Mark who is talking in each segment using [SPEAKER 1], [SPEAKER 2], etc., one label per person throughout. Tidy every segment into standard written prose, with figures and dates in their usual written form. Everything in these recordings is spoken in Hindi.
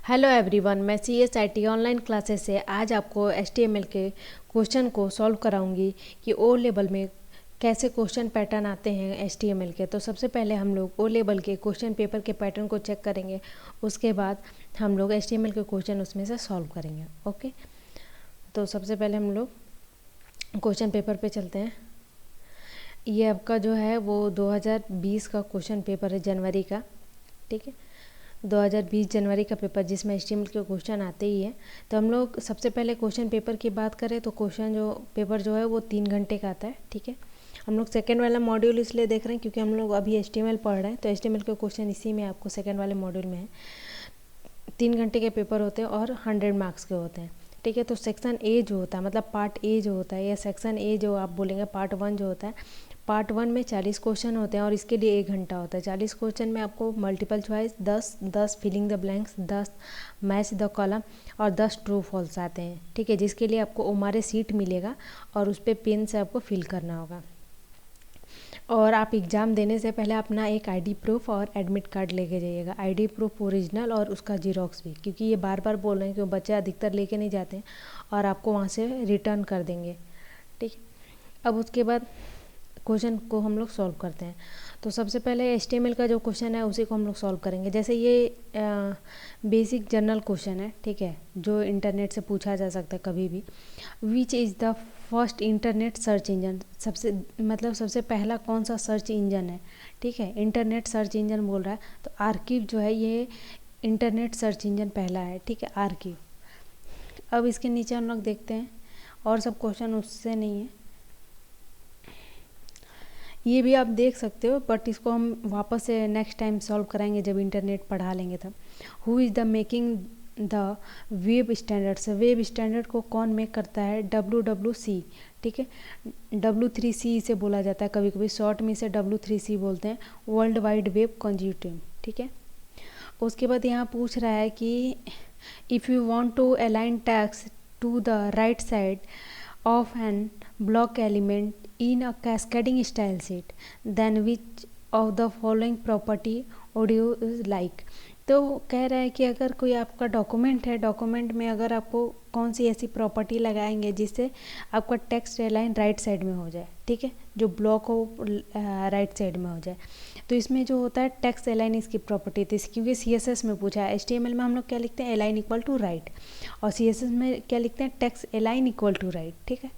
[SPEAKER 1] हेलो एवरीवन, मैं CSIT ऑनलाइन क्लासेस से आज आपको HTML के क्वेश्चन को सॉल्व कराऊंगी कि ओ लेवल में कैसे क्वेश्चन पैटर्न आते हैं HTML के। तो सबसे पहले हम लोग ओ लेवल के क्वेश्चन पेपर के पैटर्न को चेक करेंगे, उसके बाद हम लोग HTML के क्वेश्चन उसमें से सॉल्व करेंगे। ओके, तो सबसे पहले हम लोग क्वेश्चन पेपर पे चलते हैं। ये आपका जो है वो 2020 का क्वेश्चन पेपर है, जनवरी का। ठीक है, 2020 जनवरी का पेपर जिसमें HTML के क्वेश्चन आते ही है। तो हम लोग सबसे पहले क्वेश्चन पेपर की बात करें तो क्वेश्चन जो पेपर जो है वो 3 घंटे का आता है। ठीक है, हम लोग सेकेंड वाला मॉड्यूल इसलिए देख रहे हैं क्योंकि हम लोग अभी HTML पढ़ रहे हैं, तो HTML के क्वेश्चन इसी में आपको सेकेंड वाले मॉड्यूल में है। 3 घंटे के पेपर होते हैं और 100 मार्क्स के होते हैं। ठीक है, तो सेक्शन ए जो होता है, मतलब पार्ट ए जो होता है, या सेक्शन ए जो आप बोलेंगे पार्ट 1 जो होता है, पार्ट 1 में 40 क्वेश्चन होते हैं और इसके लिए 1 घंटा होता है। 40 क्वेश्चन में आपको multiple choice 10 filling the blanks, 10 match the column और 10 ट्रू फॉल्स आते हैं। ठीक है, जिसके लिए आपको ओमारे सीट मिलेगा और उस पर पेन से आपको फिल करना होगा। और आप एग्ज़ाम देने से पहले अपना एक आईडी प्रूफ और एडमिट कार्ड लेके जाइएगा। आईडी प्रूफ ओरिजिनल और उसका जीरोक्स भी, क्योंकि ये बार बार बोल रहे हैं कि बच्चे अधिकतर लेके नहीं जाते हैं और आपको वहाँ से रिटर्न कर देंगे। ठीक, अब उसके बाद क्वेश्चन को हम लोग सॉल्व करते हैं। तो सबसे पहले HTML का जो क्वेश्चन है उसी को हम लोग सॉल्व करेंगे। जैसे ये बेसिक जनरल क्वेश्चन है, ठीक है, जो इंटरनेट से पूछा जा सकता है कभी भी। Which is the first internet search engine, सबसे पहला कौन सा सर्च इंजन है। ठीक है, इंटरनेट सर्च इंजन बोल रहा है, तो आर्किव जो है ये इंटरनेट सर्च इंजन पहला है। ठीक है, आर्किव। अब इसके नीचे हम लोग देखते हैं, और सब क्वेश्चन उससे नहीं है, ये भी आप देख सकते हो, बट इसको हम वापस से नेक्स्ट टाइम सॉल्व कराएंगे जब इंटरनेट पढ़ा लेंगे तब। Who is the making the web standards, web standard को कौन मेक करता है, WWC। ठीक है, W3C इसे बोला जाता है, कभी कभी शॉर्ट में इसे W3C बोलते हैं, वर्ल्ड वाइड वेब कंज्यूटिव। ठीक है, उसके बाद यहाँ पूछ रहा है कि if you want to align tags to the right side of an block element in a cascading style sheet, then which of the following property would you like। तो कह रहा है कि अगर कोई आपका डॉक्यूमेंट है, डॉक्यूमेंट में अगर आपको कौन सी ऐसी प्रॉपर्टी लगाएंगे जिससे आपका टेक्स्ट अलाइन राइट साइड में हो जाए। ठीक है, जो ब्लॉक हो राइट साइड में हो जाए। तो इसमें जो होता है टेक्स्ट अलाइन, इसकी प्रॉपर्टी थी, क्योंकि CSS में पूछा है। HTML में हम लोग क्या लिखते हैं, अलाइन इक्वल टू राइट, और CSS में क्या लिखते हैं, text align equal to right. ठीक है,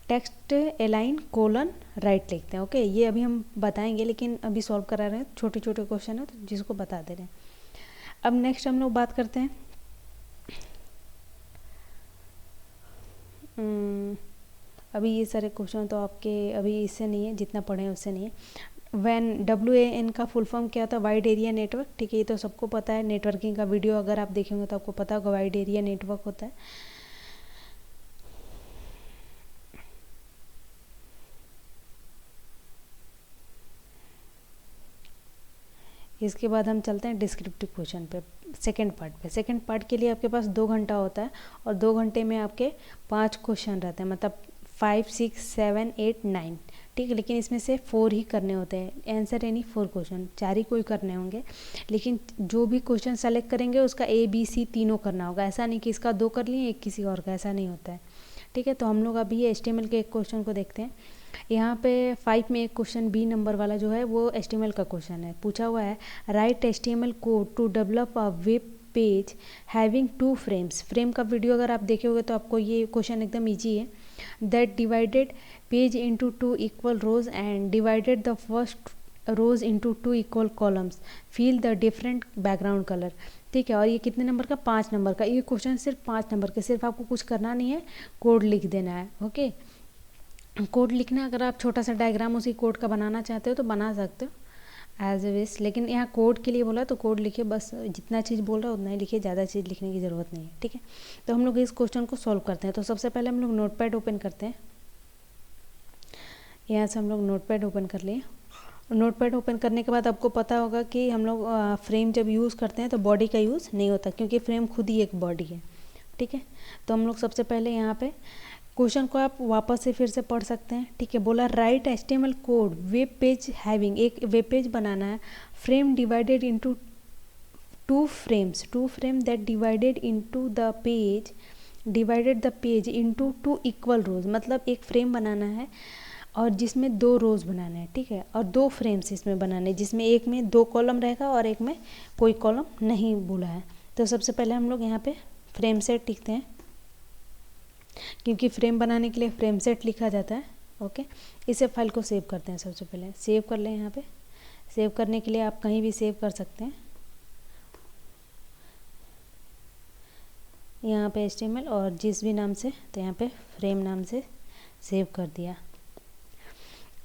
[SPEAKER 1] टेक्स्ट अलाइन कोलन राइट लिखते हैं। ओके, ये अभी हम बताएंगे, लेकिन अभी सॉल्व करा रहे हैं, छोटे छोटे क्वेश्चन है तो जिसको बता दे रहे हैं। अब नेक्स्ट हम लोग बात करते हैं अभी ये सारे क्वेश्चन तो आपके अभी इससे नहीं है, जितना पढ़े हैं उससे नहीं है। WAN, WAN का फुल फॉर्म क्या होता है, वाइड एरिया नेटवर्क। ठीक है, ये तो सबको पता है, नेटवर्किंग का वीडियो अगर आप देखेंगे तो आपको पता होगा वाइड एरिया नेटवर्क होता है। इसके बाद हम चलते हैं डिस्क्रिप्टिव क्वेश्चन पे, सेकंड पार्ट पे। सेकंड पार्ट के लिए आपके पास 2 घंटा होता है और 2 घंटे में आपके 5 क्वेश्चन रहते हैं, मतलब 5, 6, 7, 8, 9। ठीक है, लेकिन इसमें से 4 ही करने होते हैं, आंसर यानी 4 क्वेश्चन, 4 ही कोई करने होंगे। लेकिन जो भी क्वेश्चन सेलेक्ट करेंगे उसका ABC तीनों करना होगा, ऐसा नहीं कि इसका 2 कर लिए एक किसी और का, ऐसा नहीं होता है। ठीक है, तो हम लोग अभी HTML के एक क्वेश्चन को देखते हैं। यहाँ पे 5 में एक क्वेश्चन B नंबर वाला जो है वो HTML का क्वेश्चन है, पूछा हुआ है write HTML code to develop a web page having 2 frames. Frame का वीडियो अगर आप देखे होगे तो आपको ये क्वेश्चन एकदम ईजी है। That divided page into 2 equal rows and divided the first rows into 2 equal columns, fill the different background colour. ठीक है, और ये कितने नंबर का, 5 नंबर का। ये क्वेश्चन सिर्फ 5 नंबर का, सिर्फ आपको कुछ करना नहीं है, कोड लिख देना है। ओके, कोड लिखना, अगर आप छोटा सा डायग्राम उसी कोड का बनाना चाहते हो तो बना सकते हो एज ए विश, लेकिन यहाँ कोड के लिए बोला तो कोड लिखिए, बस जितना चीज़ बोल रहा है उतना ही लिखिए, ज़्यादा चीज़ लिखने की ज़रूरत नहीं है। ठीक है, तो हम लोग इस क्वेश्चन को सॉल्व करते हैं। तो सबसे पहले हम लोग नोटपैड ओपन करते हैं। यहाँ से हम लोग नोटपैड ओपन कर लिए। नोटपैड ओपन करने के बाद आपको पता होगा कि हम लोग फ्रेम जब यूज़ करते हैं तो बॉडी का यूज़ नहीं होता, क्योंकि फ्रेम खुद ही एक बॉडी है। ठीक है, तो हम लोग सबसे पहले यहाँ पे क्वेश्चन को आप वापस से फिर से पढ़ सकते हैं। ठीक है, बोला write HTML code web page having, एक वेब पेज बनाना है, frame divided into two frame that divided the page into two equal rows, मतलब एक फ्रेम बनाना है और जिसमें 2 रोज बनाना है, ठीक है, और 2 फ्रेम्स इसमें बनाने हैं जिसमें एक में 2 कॉलम रहेगा और एक में कोई कॉलम नहीं बोला है। तो सबसे पहले हम लोग यहाँ पे फ्रेम सेट लिखते हैं, क्योंकि फ्रेम बनाने के लिए फ्रेम सेट लिखा जाता है। ओके, इसे फाइल को सेव करते हैं। सबसे पहले सेव कर लें। यहाँ पे सेव करने के लिए आप कहीं भी सेव कर सकते हैं, यहाँ पे HTML और जिस भी नाम से, तो यहाँ पे फ्रेम नाम से सेव कर दिया।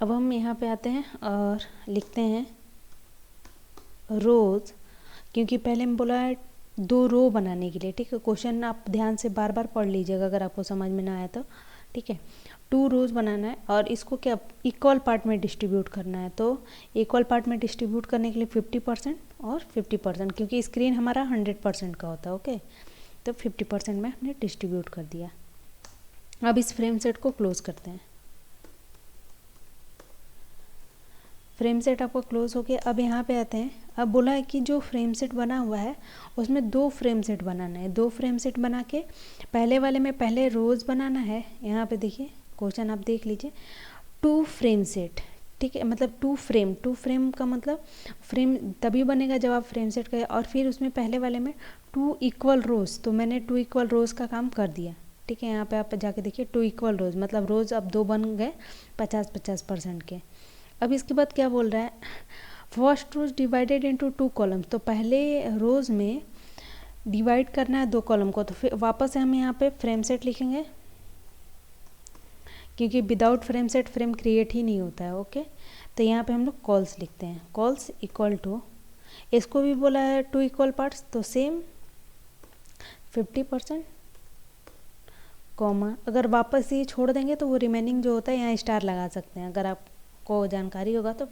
[SPEAKER 1] अब हम यहाँ पे आते हैं और लिखते हैं रोज, क्योंकि पहले हम बोला है 2 रो बनाने के लिए, ठीक है। क्वेश्चन आप ध्यान से बार बार पढ़ लीजिएगा अगर आपको समझ में ना आया तो, ठीक है। 2 रोज बनाना है और इसको क्या इक्वल पार्ट में डिस्ट्रीब्यूट करना है। तो इक्वल पार्ट में डिस्ट्रीब्यूट करने के लिए 50% और 50%, क्योंकि स्क्रीन हमारा 100% का होता है। ओके, तो 50% में हमने डिस्ट्रीब्यूट कर दिया। अब इस फ्रेम सेट को क्लोज करते हैं। फ्रेम सेट आपका क्लोज हो गया। अब यहाँ पे आते हैं। अब बोला है कि जो फ्रेम सेट बना हुआ है उसमें 2 फ्रेम सेट बनाना है। 2 फ्रेम सेट बना के पहले वाले में पहले रोज बनाना है। यहाँ पे देखिए क्वेश्चन आप देख लीजिए, 2 फ्रेम सेट, ठीक है, मतलब 2 फ्रेम का मतलब फ्रेम तभी बनेगा जब आप फ्रेम सेट करें, और फिर उसमें पहले वाले में 2 इक्वल रोज, तो मैंने 2 इक्वल रोज का काम कर दिया, ठीक है। यहाँ पे आप जाके देखिए 2 इक्वल रोज, मतलब रोज अब 2 बन गए 50-50% के। अब इसके बाद क्या बोल रहा है, फर्स्ट रोज डिवाइडेड इनटू 2 कॉलम, तो पहले रोज में डिवाइड करना है 2 कॉलम को। तो फिर वापस से हम यहाँ पे फ्रेम सेट लिखेंगे, क्योंकि without frame set frame create ही नहीं होता है। ओके, तो यहाँ पे हम लोग कॉल्स लिखते हैं। कॉल्स इक्वल टू, इसको भी बोला है 2 इक्वल पार्ट्स, तो सेम 50%, कॉमा, अगर वापस ये छोड़ देंगे तो वो रिमेनिंग जो होता है यहाँ स्टार लगा सकते हैं। अगर आपको जानकारी होगा तो,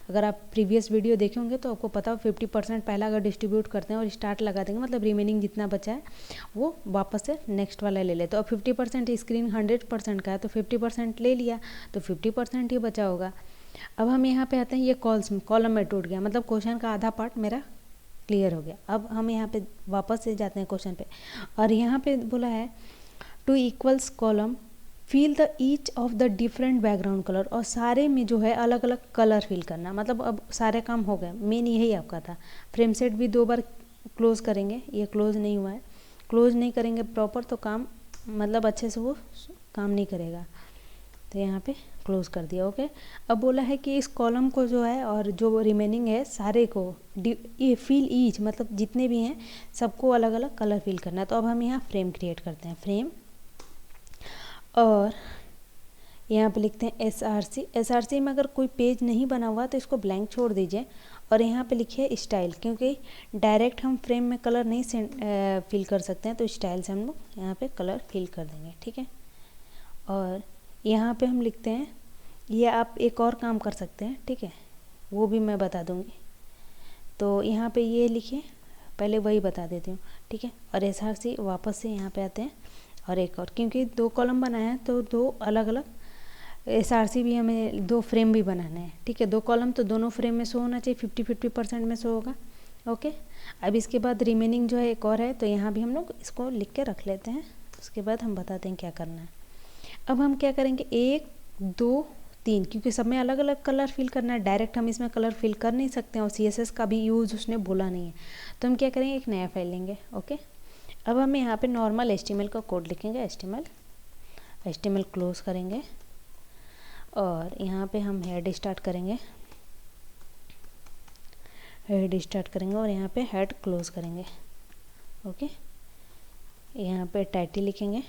[SPEAKER 1] अगर आप प्रीवियस वीडियो देखे होंगे तो आपको पता हो 50% पहला अगर डिस्ट्रीब्यूट करते हैं और स्टार्ट लगा देंगे, मतलब रिमेनिंग जितना बचा है वो वापस से नेक्स्ट वाला ले ले। तो अब 50% स्क्रीन 100% का है, तो 50% ले लिया तो 50% ही बचा होगा। अब हम यहाँ पे आते हैं, ये कॉलम में टूट गया, मतलब क्वेश्चन का आधा पार्ट मेरा क्लियर हो गया। अब हम यहाँ पे वापस से जाते हैं क्वेश्चन पे, और यहाँ पे बोला है 2 equals column fill the each of the different background colour, और सारे में जो है अलग अलग कलर फिल करना। मतलब अब सारे काम हो गए, मेन यही आपका था। फ्रेम सेट भी 2 बार क्लोज करेंगे, ये क्लोज नहीं हुआ है, क्लोज नहीं करेंगे प्रॉपर तो काम मतलब अच्छे से वो काम नहीं करेगा। तो यहाँ पे क्लोज कर दिया। ओके, अब बोला है कि इस कॉलम को जो है और जो रिमेनिंग है सारे को ये फिल ईच, मतलब जितने भी हैं सबको अलग अलग कलर फिल करना है। तो अब हम यहाँ फ्रेम क्रिएट करते हैं, फ्रेम, और यहाँ पे लिखते हैं SRC में अगर कोई पेज नहीं बना हुआ तो इसको ब्लैंक छोड़ दीजिए, और यहाँ पे लिखिए स्टाइल, क्योंकि डायरेक्ट हम फ्रेम में कलर नहीं फिल कर सकते हैं, तो स्टाइल से हम लोग यहाँ पे कलर फिल कर देंगे, ठीक है। और यहाँ पे हम लिखते हैं, ये आप एक और काम कर सकते हैं, ठीक है, वो भी मैं बता दूँगी। तो यहाँ पे ये लिखिए, पहले वही बता देती हूँ, ठीक है। और SRC वापस से यहाँ पे आते हैं, और एक और, क्योंकि 2 कॉलम बनाया है तो 2 अलग अलग SRC भी हमें 2 फ्रेम भी बनाने हैं, ठीक है। 2 कॉलम तो दोनों फ्रेम में शो होना चाहिए, 50-50% में शो होगा। ओके, अब इसके बाद रिमेनिंग जो है एक और है, तो यहाँ भी हम लोग इसको लिख के रख लेते हैं, उसके बाद हम बताते हैं क्या करना है। अब हम क्या करेंगे, 1 2 3, क्योंकि सब में अलग अलग कलर फिल करना है, डायरेक्ट हम इसमें कलर फिल कर नहीं सकते हैं, और CSS का भी यूज़ उसने बोला नहीं है। तो हम क्या करेंगे, एक नया फाइल लेंगे। ओके, अब हम यहाँ पे नॉर्मल HTML का कोड लिखेंगे, HTML क्लोज करेंगे, और यहाँ पे हम हेड स्टार्ट करेंगे, और यहाँ पे हेड क्लोज करेंगे। ओके, यहाँ पे टाइटल लिखेंगे।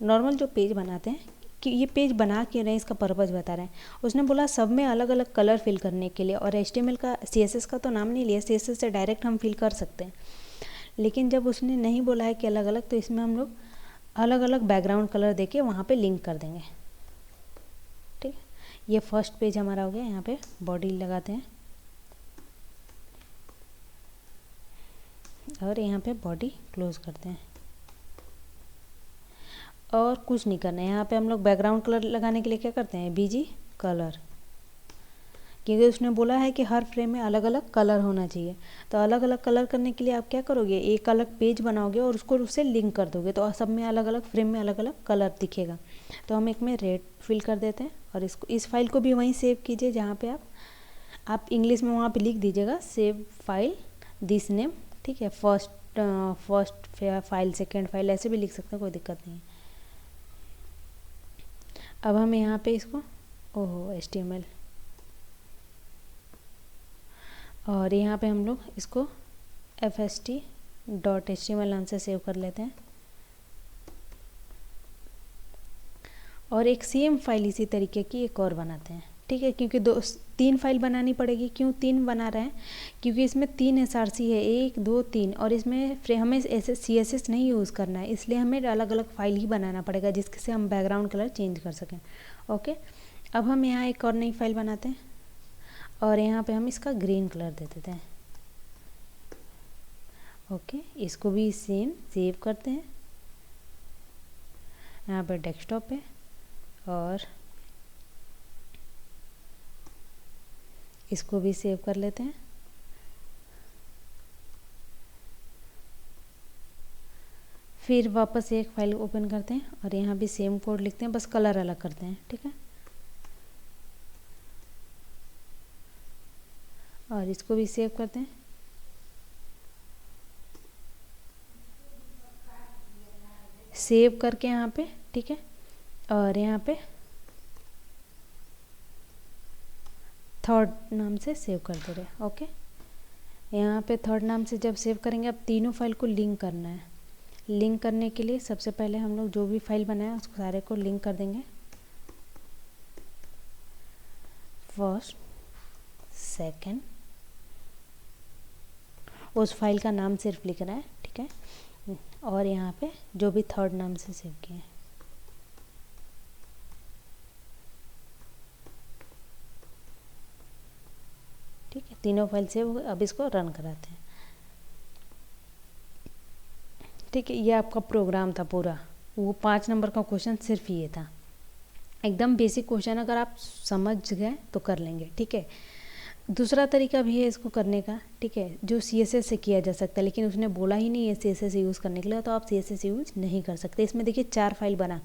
[SPEAKER 1] नॉर्मल जो पेज बनाते हैं, कि ये पेज बना क्यों रहे हैं इसका पर्पज़ बता रहे हैं। उसने बोला सब में अलग अलग कलर फिल करने के लिए, और HTML का CSS का तो नाम नहीं लिया, CSS से डायरेक्ट हम फिल कर सकते हैं, लेकिन जब उसने नहीं बोला है कि अलग अलग, तो इसमें हम लोग अलग अलग बैकग्राउंड कलर देके वहाँ पे लिंक कर देंगे, ठीक है। ये फर्स्ट पेज हमारा हो गया। यहाँ पे बॉडी लगाते हैं, और यहाँ पे बॉडी क्लोज करते हैं, और कुछ नहीं करना है। यहाँ पे हम लोग बैकग्राउंड कलर लगाने के लिए क्या करते हैं, BG कलर,
[SPEAKER 2] क्योंकि उसने बोला है कि हर फ्रेम में अलग अलग कलर होना चाहिए। तो अलग अलग कलर करने के लिए आप क्या करोगे, एक अलग पेज बनाओगे और उसको उससे लिंक कर दोगे, तो सब में अलग अलग फ्रेम में अलग अलग कलर दिखेगा। तो हम एक में रेड फिल कर देते हैं और इसको, इस फाइल को भी वहीं सेव कीजिए जहाँ पे आप इंग्लिश में वहाँ पे लिख दीजिएगा सेव फाइल दिस नेम, ठीक है। फर्स्ट फाइल, सेकेंड फाइल, ऐसे भी लिख सकते हैं, कोई दिक्कत नहीं है। अब हम यहाँ पे इसको HTML, और यहाँ पे हम लोग इसको fst.html नाम से सेव कर लेते हैं और एक सेम फाइल इसी तरीके की एक और बनाते हैं, ठीक है। क्योंकि 3 फाइल बनानी पड़ेगी। क्यों 3 बना रहे हैं, क्योंकि इसमें 3 SRC है, 1 2 3, और इसमें हमें ऐसे CSS नहीं यूज़ करना है, इसलिए हमें अलग अलग फाइल ही बनाना पड़ेगा जिससे हम बैकग्राउंड कलर चेंज कर सकें। ओके, अब हम यहाँ एक और नई फाइल बनाते हैं और यहाँ पे हम इसका ग्रीन कलर दे देते हैं। ओके, इसको भी सेम सेव करते हैं यहाँ पे डेस्कटॉप पे, और इसको भी सेव कर लेते हैं। फिर वापस एक फाइल ओपन करते हैं और यहाँ भी सेम कोड लिखते हैं, बस कलर अलग करते हैं, ठीक है। और इसको भी सेव करते हैं। सेव करके यहाँ पे, ठीक है, और यहाँ पे थर्ड नाम से सेव कर दे रहे। ओके, यहाँ पे थर्ड नाम से जब सेव करेंगे, अब तीनों फाइल को लिंक करना है। लिंक करने के लिए सबसे पहले हम लोग जो भी फाइल बनाया उसको सारे को लिंक कर देंगे। फर्स्ट, सेकंड, उस फाइल का नाम सिर्फ लिखना है, ठीक है। और यहाँ पे जो भी थर्ड नाम से सेव किए हैं, ठीक है। तीनों फाइल सेव हो गए। अब इसको रन कराते हैं, ठीक है। ये आपका प्रोग्राम था पूरा, वो 5 नंबर का क्वेश्चन सिर्फ ये था, एकदम बेसिक क्वेश्चन। अगर आप समझ गए तो कर लेंगे, ठीक है। दूसरा तरीका भी है इसको करने का, ठीक है, जो CSS से किया जा सकता है, लेकिन उसने बोला ही नहीं है CSS यूज़ करने के लिए, तो आप CSS यूज़ नहीं कर सकते। इसमें देखिए 4 फाइल बना,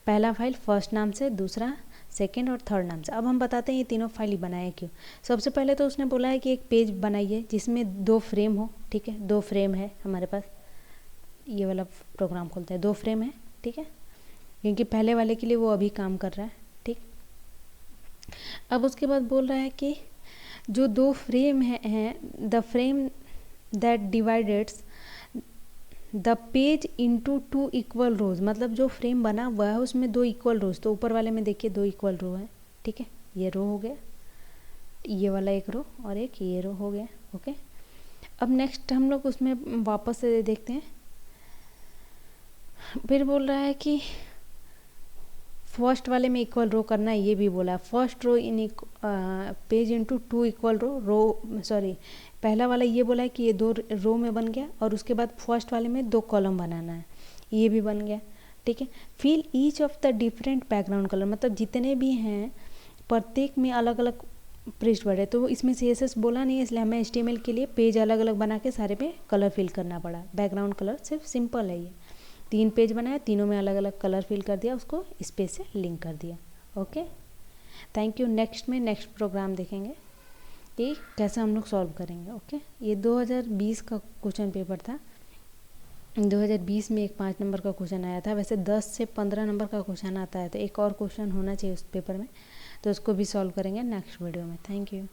[SPEAKER 2] पहला फाइल फर्स्ट नाम से, दूसरा सेकंड और थर्ड नाम से। अब हम बताते हैं ये तीनों फाइल ही बनाए क्यों। सबसे पहले तो उसने बोला है कि एक पेज बनाइए जिसमें 2 फ्रेम हो, ठीक है। 2 फ्रेम है हमारे पास, ये वाला प्रोग्राम खोलते हैं, 2 फ्रेम है, ठीक है, क्योंकि पहले वाले के लिए वो अभी काम कर रहा है, ठीक। अब उसके बाद बोल रहा है कि जो 2 फ्रेम हैं the frame that divideds the page into 2 equal rows, मतलब जो फ्रेम बना हुआ है उसमें 2 इक्वल रोज, तो ऊपर वाले में देखिए 2 इक्वल रो है, ठीक है। ये रो हो गया, ये वाला एक रो और एक ये रो हो गया। ओके, अब नेक्स्ट हम लोग उसमें वापस से देखते हैं। फिर बोल रहा है कि फर्स्ट वाले में इक्वल रो करना है, ये भी बोला है। First row in page into 2 equal पहला वाला ये बोला है कि ये 2 रो में बन गया, और उसके बाद फर्स्ट वाले में 2 कॉलम बनाना है, ये भी बन गया, ठीक है। Fill each of the different background colour, मतलब जितने भी हैं प्रत्येक में अलग अलग पृष्ठभूमि है, तो इसमें CSS बोला नहीं है, इसलिए हमें HTML के लिए पेज अलग अलग बना के सारे पे कलर फिल करना पड़ा। बैकग्राउंड कलर सिर्फ सिंपल है, ये 3 पेज बनाया, तीनों में अलग अलग कलर फिल कर दिया, उसको स्पेस से लिंक कर दिया। Okay, thank you. Next program देखेंगे कि कैसे हम लोग सॉल्व करेंगे। ओके, ये 2020 का क्वेश्चन पेपर था। 2020 में एक 5 नंबर का क्वेश्चन आया था। वैसे 10 से 15 नंबर का क्वेश्चन आता है, तो एक और क्वेश्चन होना चाहिए उस पेपर में, तो उसको भी सॉल्व करेंगे नेक्स्ट वीडियो में। Thank you.